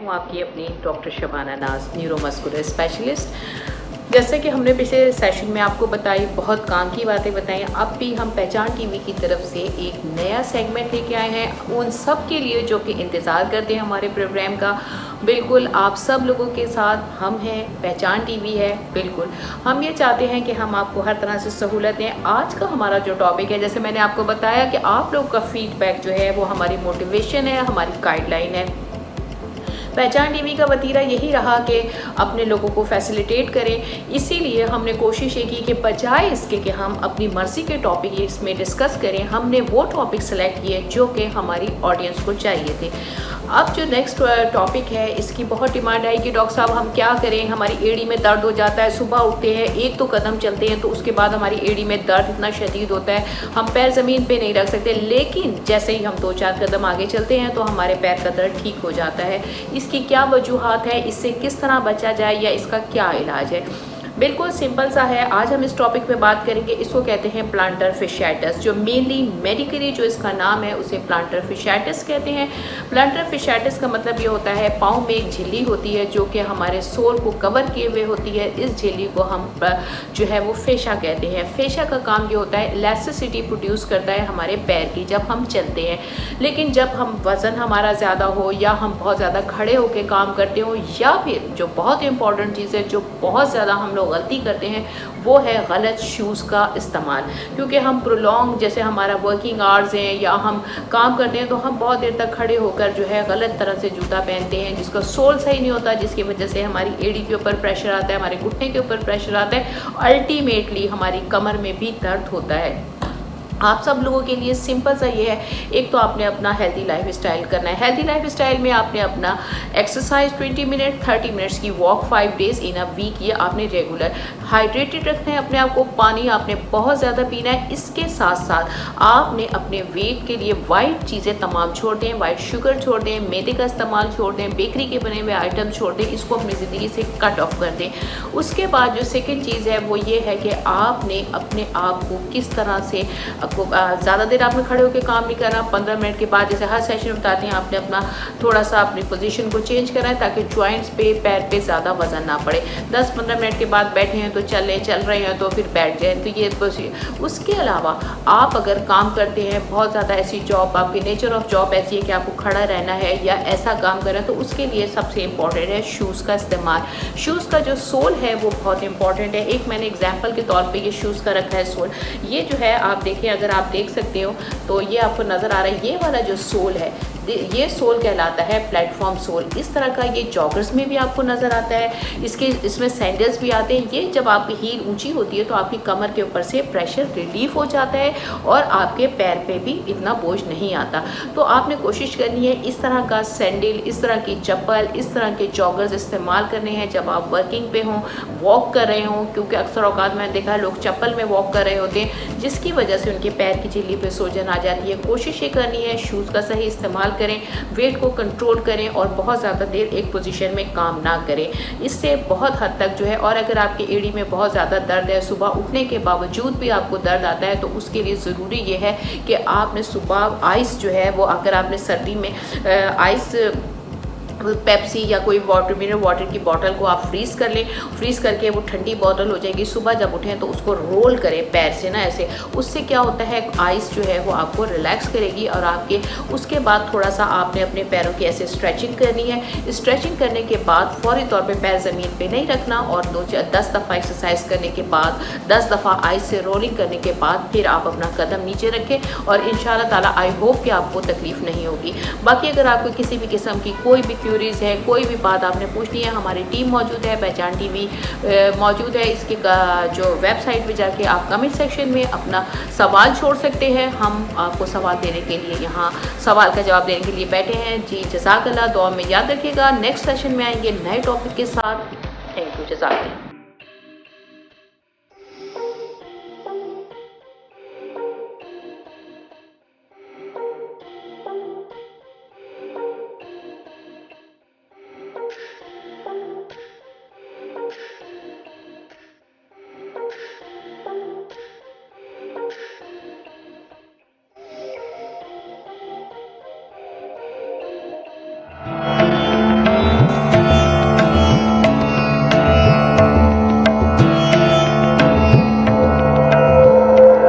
हूँ आपकी अपनी डॉक्टर शबाना नाज, न्यूरोमस्कुलर स्पेशलिस्ट। जैसे कि हमने पिछले सेशन में आपको बताई, बहुत काम की बातें बताई, अब भी हम पहचान टीवी की तरफ से एक नया सेगमेंट लेके आए हैं उन सब के लिए जो कि इंतज़ार करते हैं हमारे प्रोग्राम का। बिल्कुल आप सब लोगों के साथ हम हैं, पहचान टीवी है। बिल्कुल हम ये चाहते हैं कि हम आपको हर तरह से सहूलत दें। आज का हमारा जो टॉपिक है, जैसे मैंने आपको बताया कि आप लोग का फीडबैक जो है वो हमारी मोटिवेशन है, हमारी गाइडलाइन है। पहचान टीवी का वतीरा यही रहा कि अपने लोगों को फैसिलिटेट करें, इसीलिए हमने कोशिश ये की कि बजाय इसके कि हम अपनी मर्ज़ी के टॉपिक इसमें डिस्कस करें, हमने वो टॉपिक सेलेक्ट किए जो कि हमारी ऑडियंस को चाहिए थे। अब जो नेक्स्ट टॉपिक है, इसकी बहुत डिमांड आई कि डॉक्टर साहब हम क्या करें, हमारी एड़ी में दर्द हो जाता है, सुबह उठते हैं एक तो कदम चलते हैं तो उसके बाद हमारी एड़ी में दर्द इतना शदीद होता है, हम पैर ज़मीन पे नहीं रख सकते, लेकिन जैसे ही हम 2-4 कदम आगे चलते हैं तो हमारे पैर का दर्द ठीक हो जाता है। इसकी क्या वजूहात है, इससे किस तरह बचा जाए या इसका क्या इलाज है? बिल्कुल सिंपल सा है। आज हम इस टॉपिक पे बात करेंगे, इसको कहते हैं प्लांटर फिशाइटिस, जो मेनली मेडिकली जो इसका नाम है उसे प्लांटर फिशाइटिस कहते हैं। प्लांटर फिशाइटिस का मतलब ये होता है पाँव में एक झिल्ली होती है जो कि हमारे सोल को कवर किए हुए होती है। इस झिल्ली को हम जो है वो फेशा कहते हैं। फेशा का काम ये होता है इलास्टिसिटी प्रोड्यूस करता है हमारे पैर की जब हम चलते हैं। लेकिन जब हम वज़न हमारा ज़्यादा हो या हम बहुत ज़्यादा खड़े होकर काम करते हो, या फिर जो बहुत इंपॉर्टेंट चीज़ है जो बहुत ज़्यादा हम लोग गलती करते हैं, वो है गलत शूज़ का इस्तेमाल। क्योंकि हम प्रोलॉन्ग, जैसे हमारा वर्किंग आवर्स हैं या हम काम करते हैं, तो हम बहुत देर तक खड़े होकर जो है गलत तरह से जूता पहनते हैं जिसका सोल सही नहीं होता, जिसकी वजह से हमारी एड़ी के ऊपर प्रेशर आता है, हमारे घुटने के ऊपर प्रेशर आता है, अल्टीमेटली हमारी कमर में भी दर्द होता है। आप सब लोगों के लिए सिंपल सा ये है, एक तो आपने अपना हेल्दी लाइफ स्टाइल करना है। हेल्दी लाइफ स्टाइल में आपने अपना एक्सरसाइज 20 मिनट, 30 मिनट्स की walk 5 days in a week, ये आपने रेगुलर। हाइड्रेटेड रखना है अपने आप को, पानी आपने बहुत ज़्यादा पीना है। इसके साथ साथ आपने अपने वेट के लिए वाइट चीज़ें तमाम छोड़ दें, वाइट शुगर छोड़ दें, मैदे का इस्तेमाल छोड़ दें, बेकरी के बने हुए आइटम छोड़ दें, इसको अपनी ज़िंदगी से कट ऑफ कर दें। उसके बाद जो सेकेंड चीज़ है वो ये है कि आपने अपने आप को किस तरह से, आपको ज़्यादा देर आपने खड़े होकर काम नहीं करना। 15 मिनट के बाद, जैसे हर सेशन में बताते हैं, आपने अपना थोड़ा सा अपनी पोजीशन को चेंज करना है ताकि जॉइंट्स पे, पैर पे ज़्यादा वजन ना पड़े। 10-15 मिनट के बाद बैठे हैं तो चल रहे हैं तो फिर बैठ जाएं, तो ये उसके अलावा आप अगर काम करते हैं बहुत ज़्यादा, ऐसी जॉब, आपकी नेचर ऑफ जॉब ऐसी है कि आपको खड़ा रहना है या ऐसा काम करें, तो उसके लिए सबसे इम्पॉर्टेंट है शूज़ का इस्तेमाल। शूज़ का जो सोल है वो बहुत इंपॉर्टेंट है। एक मैंने एग्जाम्पल के तौर पर ये शूज़ का रखा है सोल। ये जो है आप देखें, अगर आप देख सकते हो तो ये आपको नज़र आ रहा है, ये वाला जो सोल है, ये सोल कहलाता है प्लेटफॉर्म सोल। इस तरह का ये जॉगर्स में भी आपको नज़र आता है, इसमें सैंडल्स भी आते हैं। ये जब आपकी हील ऊंची होती है तो आपकी कमर के ऊपर से प्रेशर रिलीफ हो जाता है और आपके पैर पे भी इतना बोझ नहीं आता। तो आपने कोशिश करनी है इस तरह का सैंडल, इस तरह की चप्पल, इस तरह के जॉगर्स इस्तेमाल करने हैं जब आप वर्किंग पे हों, वॉक कर रहे हों। क्योंकि अक्सर औकात मैंने देखा है लोग चप्पल में वॉक कर रहे होते हैं, जिसकी वजह से उनके पैर की झिल्ली पे सूजन आ जाती है। कोशिश ये करनी है शूज़ का सही इस्तेमाल करें, वेट को कंट्रोल करें और बहुत ज़्यादा देर एक पोजीशन में काम ना करें। इससे बहुत हद तक जो है, और अगर आपकी एड़ी में बहुत ज़्यादा दर्द है, सुबह उठने के बावजूद भी आपको दर्द आता है, तो उसके लिए ज़रूरी ये है कि आपने सुबह आइस जो है वो, अगर आपने सर्दी में आइस, पेप्सी या कोई वाटर, मिनरल वाटर की बोतल को आप फ्रीज़ कर लें। फ्रीज़ करके वो ठंडी बोतल हो जाएगी। सुबह जब उठें तो उसको रोल करें पैर से ना, ऐसे। उससे क्या होता है, आइस जो है वो आपको रिलैक्स करेगी और आपके, उसके बाद थोड़ा सा आपने अपने पैरों की ऐसे स्ट्रेचिंग करनी है। स्ट्रेचिंग करने के बाद फौरी तौर पे पैर ज़मीन पे नहीं रखना और 10 दफ़ा एक्सरसाइज करने के बाद, 10 दफ़ा आइस से रोलिंग करने के बाद फिर आप अपना कदम नीचे रखें और इंशाल्लाह ताला आई होप कि आपको तकलीफ़ नहीं होगी। बाकी अगर आपको किसी भी किस्म की कोई भी क्यूरीज है, कोई भी बात आपने पूछनी है, हमारी टीम मौजूद है, पहचान टीवी मौजूद है। इसके जो वेबसाइट पे जाके आप कमेंट सेक्शन में अपना सवाल छोड़ सकते हैं। हम आपको सवाल देने के लिए, यहाँ सवाल का जवाब देने के लिए बैठे हैं। जी जज़ाकल्लाह, दुआ में याद रखिएगा। नेक्स्ट सेशन में आएंगे नए टॉपिक के साथ। थैंक यू, जज़ाकल्लाह।